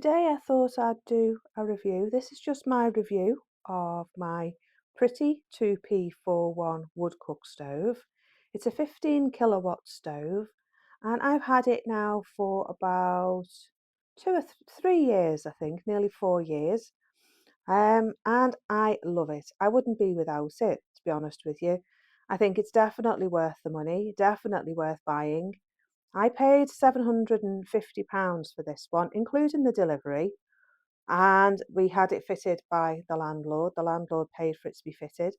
Today I thought I'd do a review. This is just my review of my Prity 2P41 wood cook stove. It's a 15 kilowatt stove and I've had it now for about 3 years, I think, nearly 4 years. And I love it. I wouldn't be without it, to be honest with you. I think it's definitely worth the money, definitely worth buying. I paid £750 for this one, including the delivery, and we had it fitted by the landlord. The landlord paid for it to be fitted.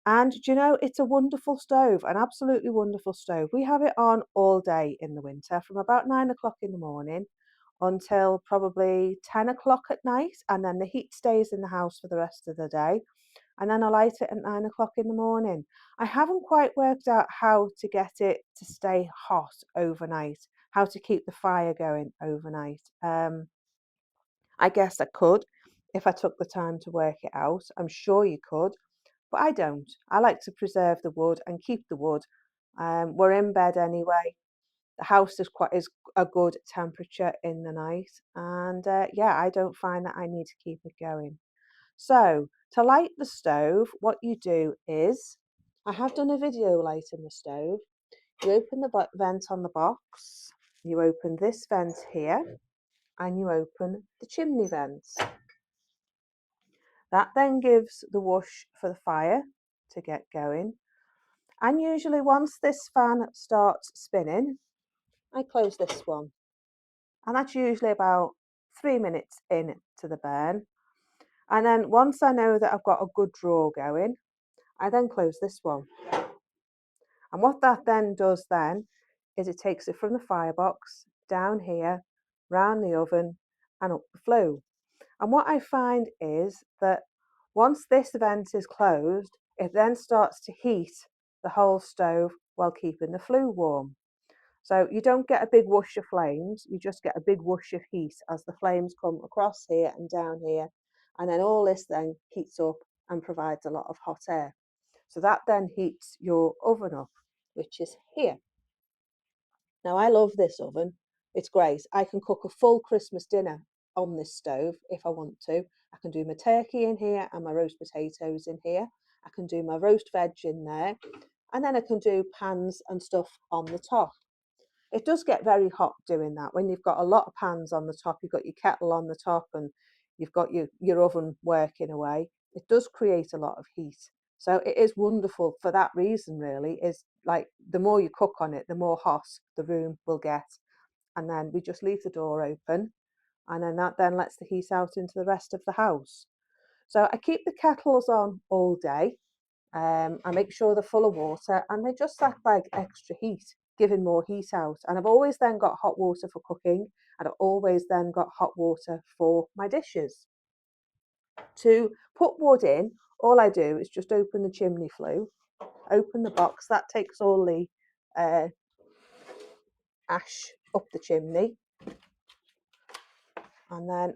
And do you know, it's a wonderful stove, an absolutely wonderful stove. We have it on all day in the winter, from about 9 o'clock in the morning until probably 10 o'clock at night, and then the heat stays in the house for the rest of the day. And then I light it at 9 o'clock in the morning. I haven't quite worked out how to get it to stay hot overnight, how to keep the fire going overnight. I guess I could if I took the time to work it out. I'm sure you could, but I don't. I like to preserve the wood and keep the wood. We're in bed anyway. The house is a good temperature in the night, and yeah, I don't find that I need to keep it going. So to light the stove, what you do is, I have done a video lighting the stove. You open the vent on the box, you open this vent here, and you open the chimney vent. That then gives the whoosh for the fire to get going. And usually once this fan starts spinning, I close this one. And that's usually about 3 minutes in to the burn. And then once I know that I've got a good draw going, I then close this one. And what that then does then is it takes it from the firebox down here, round the oven and up the flue. And what I find is that once this vent is closed, it then starts to heat the whole stove while keeping the flue warm. So you don't get a big whoosh of flames, you just get a big whoosh of heat as the flames come across here and down here. And then all this then heats up and provides a lot of hot air. So that then heats your oven up, which is here. Now I love this oven. It's great. I can cook a full Christmas dinner on this stove if I want to. I can do my turkey in here and my roast potatoes in here. I can do my roast veg in there. And then I can do pans and stuff on the top. It does get very hot doing that. When you've got a lot of pans on the top, you've got your kettle on the top and you've got your oven working away. It does create a lot of heat. So it is wonderful for that reason, really, is like the more you cook on it, the more hot the room will get. And then we just leave the door open and then that then lets the heat out into the rest of the house. So I keep the kettles on all day. I make sure they're full of water and they just act like extra heat, giving more heat out. And I've always then got hot water for cooking and I've always then got hot water for my dishes. To put wood in, all I do is just open the chimney flue, open the box, that takes all the ash up the chimney, and then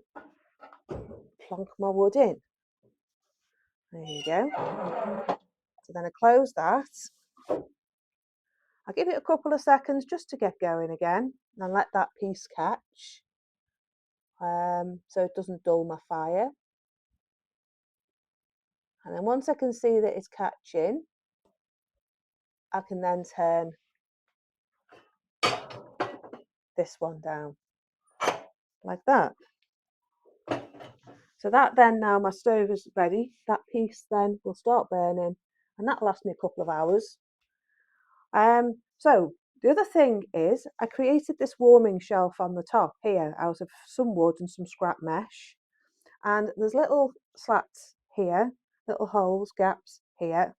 plonk my wood in. There you go. So then I close that. I give it a couple of seconds just to get going again and let that piece catch, so it doesn't dull my fire. And then once I can see that it's catching, I can then turn this one down like that. So that then, now my stove is ready, that piece then will start burning and that'll last me a couple of hours. So the other thing is I created this warming shelf on the top here out of some wood and some scrap mesh. And there's little slats here, little holes, gaps here,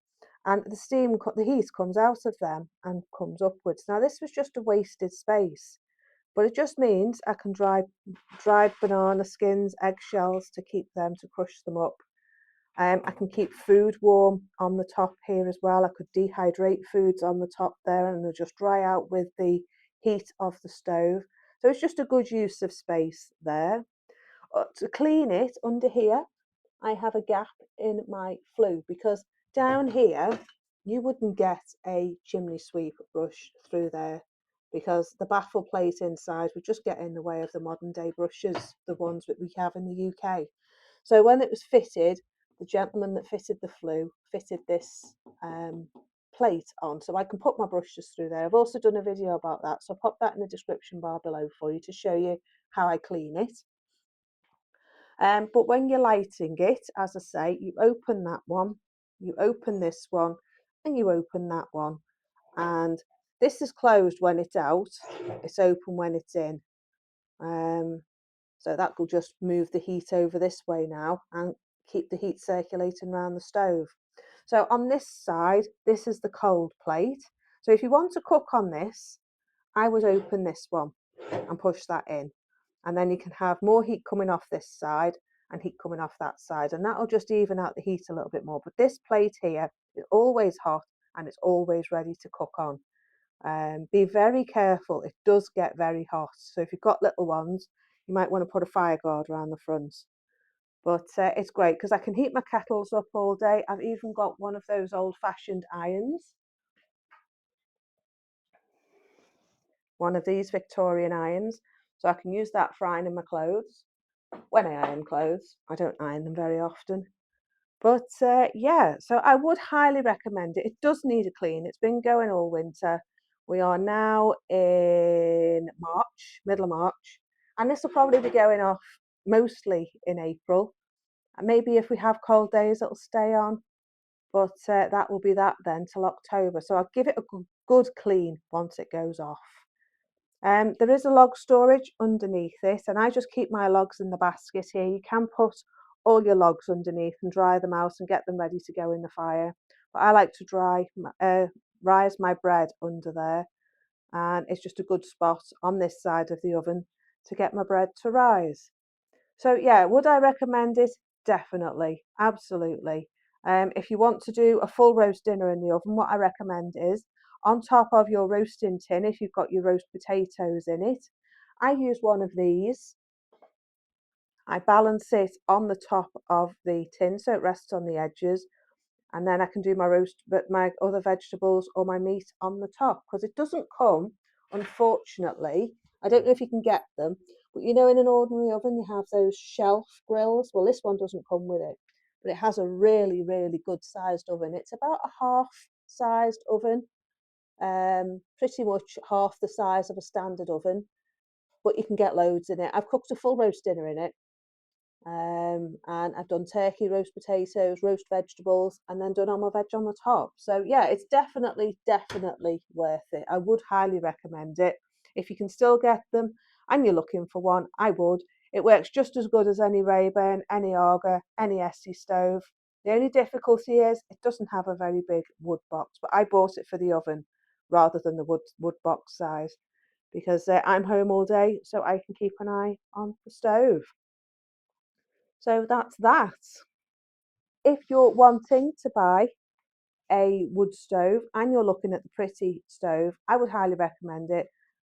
and the heat comes out of them and comes upwards. Now this was just a wasted space, but it just means I can dry banana skins, eggshells to keep them, to crush them up. I can keep food warm on the top here as well. I could dehydrate foods on the top there and they'll just dry out with the heat of the stove. So it's just a good use of space there. To clean it under here, I have a gap in my flue because down here you wouldn't get a chimney sweep brush through there because the baffle plate inside would just get in the way of the modern day brushes, the ones that we have in the UK. So when it was fitted, the gentleman that fitted the flue fitted this plate on, so I can put my brushes through there. I've also done a video about that, so I'll pop that in the description bar below for you to show you how I clean it. But when you're lighting it, as I say, you open that one, you open this one, and you open that one. And this is closed when it's out, it's open when it's in. So that will just move the heat over this way now and keep the heat circulating around the stove. So on this side, this is the cold plate. So if you want to cook on this, I would open this one and push that in. And then you can have more heat coming off this side and heat coming off that side. And that'll just even out the heat a little bit more. But this plate here is always hot and it's always ready to cook on. Be very careful, it does get very hot. So if you've got little ones, you might want to put a fire guard around the front. But it's great because I can heat my kettles up all day. I've even got one of those old-fashioned irons. One of these Victorian irons. So I can use that for ironing my clothes. When I iron clothes, I don't iron them very often. But yeah, so I would highly recommend it. It does need a clean. It's been going all winter. We are now in March, middle of March, and this will probably be going off mostly in April. And maybe if we have cold days, it'll stay on. But that will be that then till October. So I'll give it a good clean once it goes off. There is a log storage underneath it, and I just keep my logs in the basket here. You can put all your logs underneath and dry them out and get them ready to go in the fire. But I like to rise my bread under there, and it's just a good spot on this side of the oven to get my bread to rise. So yeah, would I recommend it? Definitely, absolutely. If you want to do a full roast dinner in the oven, what I recommend is on top of your roasting tin, if you've got your roast potatoes in it, I use one of these. I balance it on the top of the tin so it rests on the edges, and then I can do my roast, but my other vegetables or my meat on the top because it doesn't come, unfortunately. I don't know if you can get them, but you know, in an ordinary oven, you have those shelf grills. Well, this one doesn't come with it, but it has a really, really good sized oven. It's about a half sized oven, pretty much half the size of a standard oven, but you can get loads in it. I've cooked a full roast dinner in it. And I've done turkey, roast potatoes, roast vegetables, and then done all my veg on the top. So yeah, it's definitely worth it. I would highly recommend it. If you can still get them and you're looking for one, I would. It works just as good as any Rayburn, any Arga, any Essie stove. The only difficulty is it doesn't have a very big wood box, but I bought it for the oven rather than the wood box size because I'm home all day, so I can keep an eye on the stove. So that's that. If you're wanting to buy a wood stove and you're looking at the Prity stove, I would highly recommend it.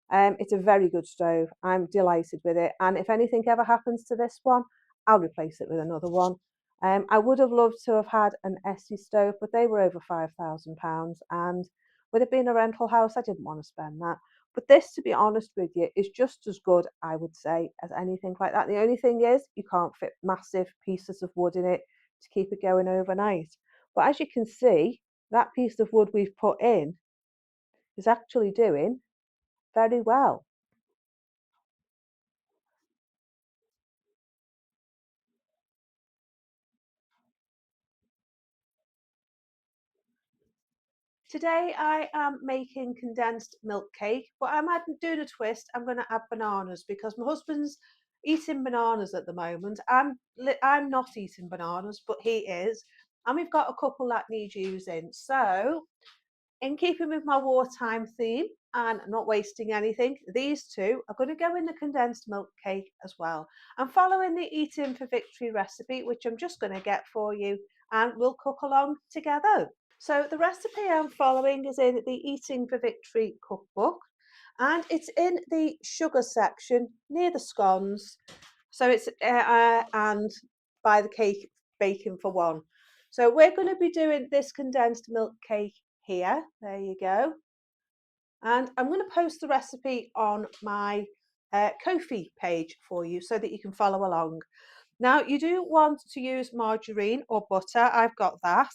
It's a very good stove. I'm delighted with it. And if anything ever happens to this one, I'll replace it with another one. I would have loved to have had an Essie stove, but they were over £5,000. And with it being a rental house, I didn't want to spend that. But this, to be honest with you, is just as good, I would say, as anything like that. The only thing is you can't fit massive pieces of wood in it to keep it going overnight. But as you can see, that piece of wood we've put in is actually doing very well. Today I am making condensed milk cake, but I'm doing a twist. I'm going to add bananas because my husband's eating bananas at the moment. I'm not eating bananas, but he is, and we've got a couple that need using. So, in keeping with my wartime theme and not wasting anything, these two are going to go in the condensed milk cake as well. I'm following the Eating for Victory recipe, which I'm just going to get for you, and we'll cook along together. So the recipe I'm following is in the Eating for Victory cookbook, and it's in the sugar section near the scones. So it's and by the cake baking for one. So we're going to be doing this condensed milk cake here. There you go. And I'm going to post the recipe on my Ko-fi page for you so that you can follow along. Now, you do want to use margarine or butter. I've got that.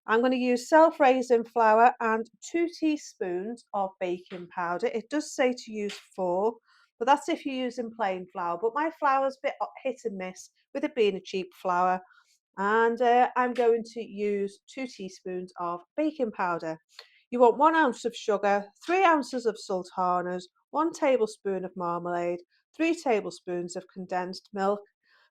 I'm going to use self-raising flour and 2 teaspoons of baking powder. It does say to use 4, but that's if you're using plain flour. But my flour's a bit hit and miss with it being a cheap flour. And I'm going to use 2 teaspoons of baking powder. You want 1 ounce of sugar, 3 ounces of sultanas, 1 tablespoon of marmalade, 3 tablespoons of condensed milk,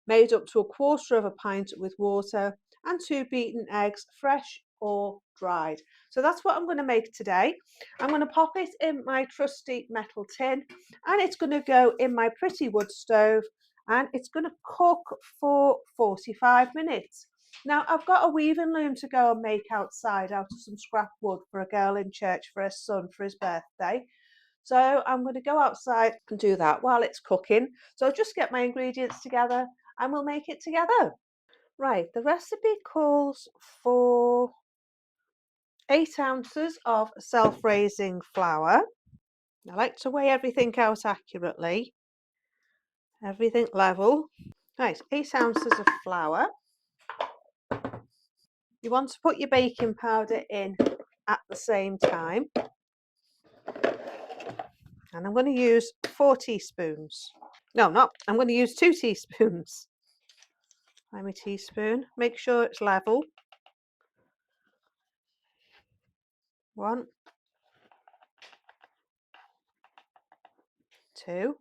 made up to 1/4 of a pint with water, and 2 beaten eggs, fresh or dried. So that's what I'm going to make today. I'm going to pop it in my trusty metal tin, and it's going to go in my Prity wood stove, and it's going to cook for 45 minutes. Now, I've got a weaving loom to go and make outside out of some scrap wood for a girl in church for her son for his birthday. So I'm going to go outside and do that while it's cooking. So I'll just get my ingredients together and we'll make it together. Right, the recipe calls for 8 ounces of self-raising flour. I like to weigh everything out accurately, everything level. Right, 8 ounces of flour. You want to put your baking powder in at the same time. And I'm going to use 4 teaspoons. No, not. I'm going to use 2 teaspoons. Find my teaspoon. Make sure it's level. 1, 2.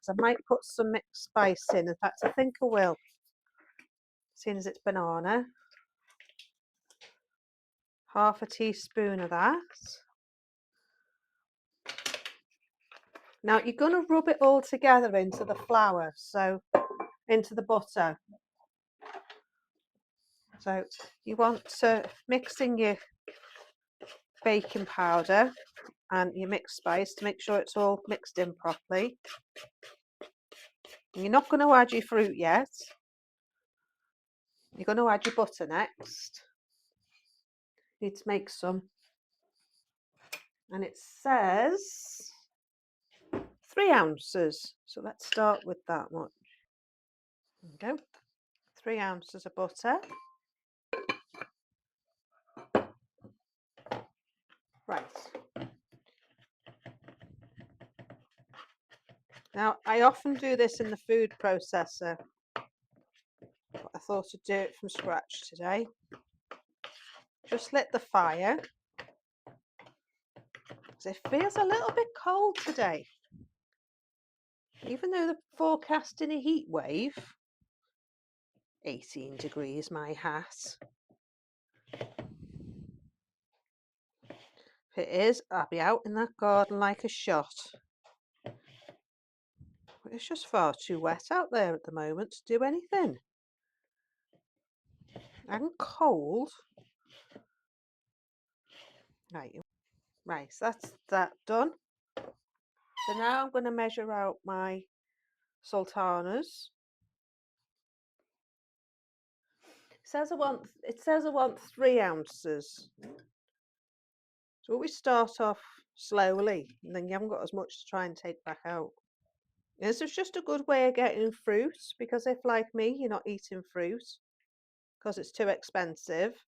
So I might put some mixed spice in. In fact, I think I will, seeing as it's banana. 1/2 teaspoon of that. Now you're going to rub it all together into the flour, so into the butter. So you want to mix in your baking powder and your mixed spice to make sure it's all mixed in properly. And you're not going to add your fruit yet. You're going to add your butter next. You need to make some. And it says 3 ounces. So let's start with that much. There we go. 3 ounces of butter. Right. Now, I often do this in the food processor, but I thought I'd do it from scratch today. Just lit the fire, because it feels a little bit cold today. Even though they're forecasting a heat wave, 18 degrees my hat. If it is, I'll be out in that garden like a shot. But it's just far too wet out there at the moment to do anything. And cold. Right, so that's that done. So now I'm going to measure out my sultanas. It says I want 3 ounces. So we start off slowly, and then you haven't got as much to try and take back out. This is just a good way of getting fruit, because if, like me, you're not eating fruit because it's too expensive,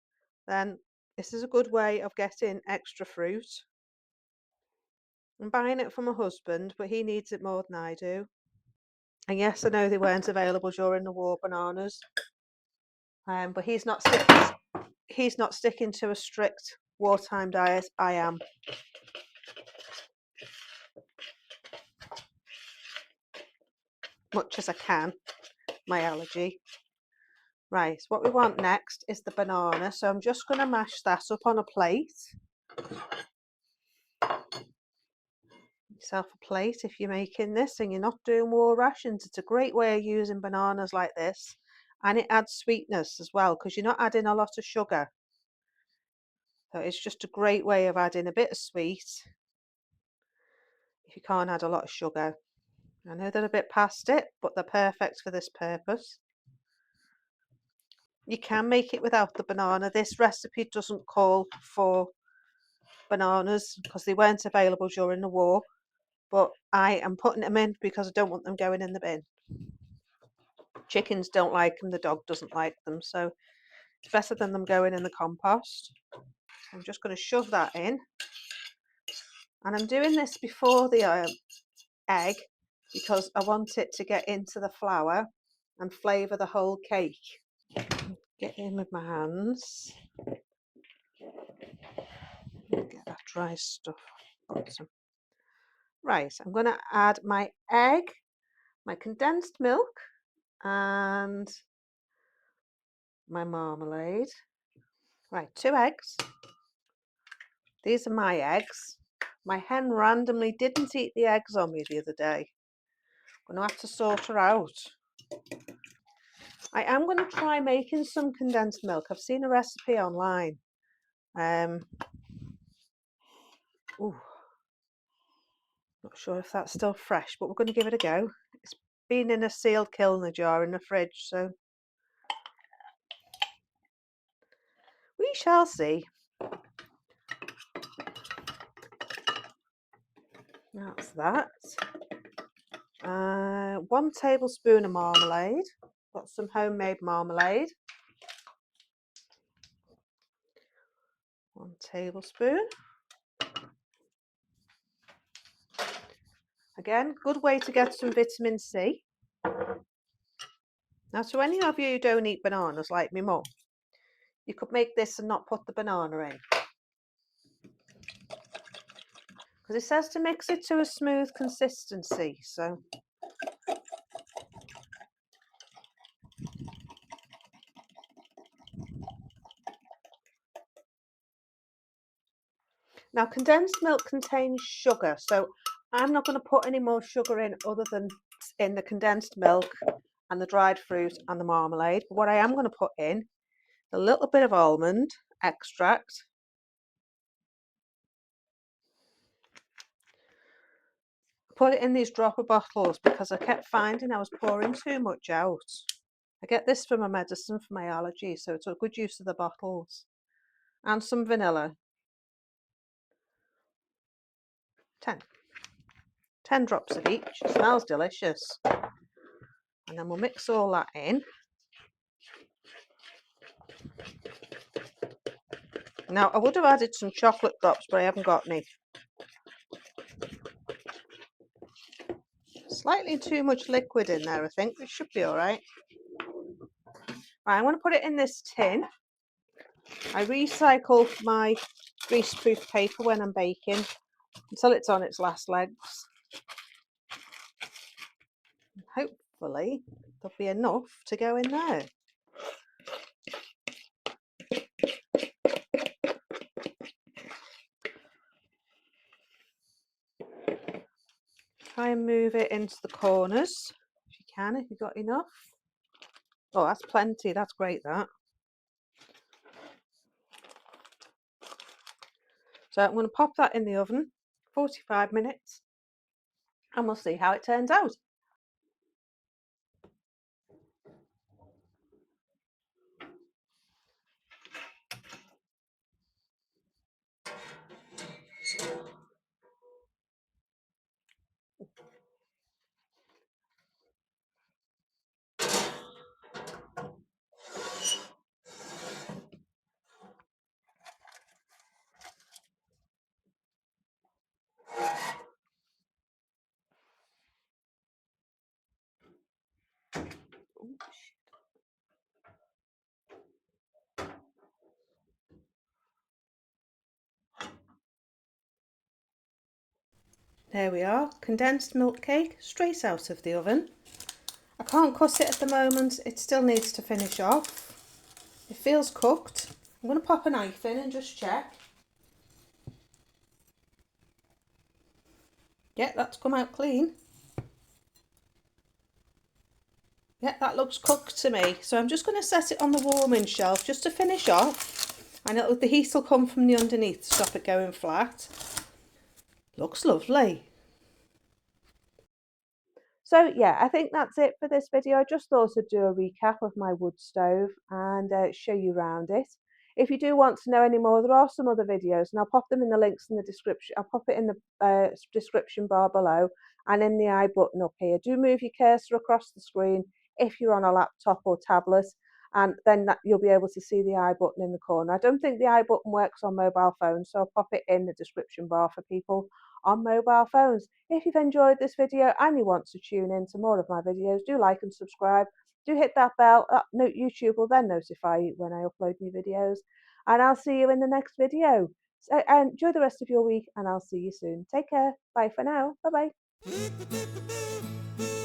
then this is a good way of getting extra fruit. I'm buying it from my husband, but he needs it more than I do. And yes, I know they weren't available during the war, bananas. But he's not sticking to a strict wartime diet. I am. Much as I can, my allergy. Right, what we want next is the banana. So I'm just going to mash that up on a plate. Yourself a plate if you're making this and you're not doing war rations. It's a great way of using bananas like this, and it adds sweetness as well because you're not adding a lot of sugar. So it's just a great way of adding a bit of sweet if you can't add a lot of sugar. I know they're a bit past it, but they're perfect for this purpose. You can make it without the banana. This recipe doesn't call for bananas because they weren't available during the war, but I am putting them in because I don't want them going in the bin. Chickens don't like them, the dog doesn't like them, so it's better than them going in the compost. I'm just going to shove that in, and I'm doing this before the egg because I want it to get into the flour and flavour the whole cake. Get in with my hands. Get that dry stuff bottom. Right, I'm going to add my egg, my condensed milk, and my marmalade. Right, 2 eggs. These are my eggs. My hen randomly didn't eat the eggs on me the other day. I'm going to have to sort her out. I am going to try making some condensed milk. I've seen a recipe online. Ooh, not sure if that's still fresh, but we're going to give it a go. It's been in a sealed Kilner jar in the fridge, so we shall see. That's that. 1 tablespoon of marmalade. Got some homemade marmalade. 1 tablespoon. Again, good way to get some vitamin C. Now, to any of you who don't eat bananas like me mum, you could make this and not put the banana in. Because it says to mix it to a smooth consistency, so. Now, condensed milk contains sugar, so I'm not going to put any more sugar in other than in the condensed milk and the dried fruit and the marmalade. But what I am going to put in a little bit of almond extract. Put it in these dropper bottles because I kept finding I was pouring too much out. I get this for my medicine for my allergies, so it's a good use of the bottles. And some vanilla. 10 drops of each. It smells delicious. And then we'll mix all that in. Now, I would have added some chocolate drops, but I haven't got any. Slightly too much liquid in there, I think. It should be all right. Right, I'm going to put it in this tin. I recycle my greaseproof paper when I'm baking until it's on its last legs. Hopefully, there'll be enough to go in there. Try and move it into the corners if you can, if you've got enough. Oh, that's plenty. That's great, that. So I'm going to pop that in the oven, 45 minutes, and we'll see how it turns out. There we are, condensed milk cake straight out of the oven. I can't cut it at the moment, it still needs to finish off. It feels cooked. I'm going to pop a knife in and just check. Yeah, that's come out clean. Yeah, that looks cooked to me. So I'm just going to set it on the warming shelf just to finish off. And the heat will come from the underneath to stop it going flat. Looks lovely. So yeah, I think that's it for this video. I just thought I'd do a recap of my wood stove and show you around it. If you do want to know any more, there are some other videos, and I'll pop them in the links in the description. I'll pop it in the description bar below and in the I button up here. Do move your cursor across the screen if you're on a laptop or tablet, and then you'll be able to see the I button in the corner. I don't think the I button works on mobile phones, so I'll pop it in the description bar for people on mobile phones. If you've enjoyed this video and you want to tune in to more of my videos, do like and subscribe. Do hit that bell. Note YouTube will then notify you when I upload new videos. And I'll see you in the next video. So, enjoy the rest of your week, and I'll see you soon. Take care. Bye for now. Bye bye.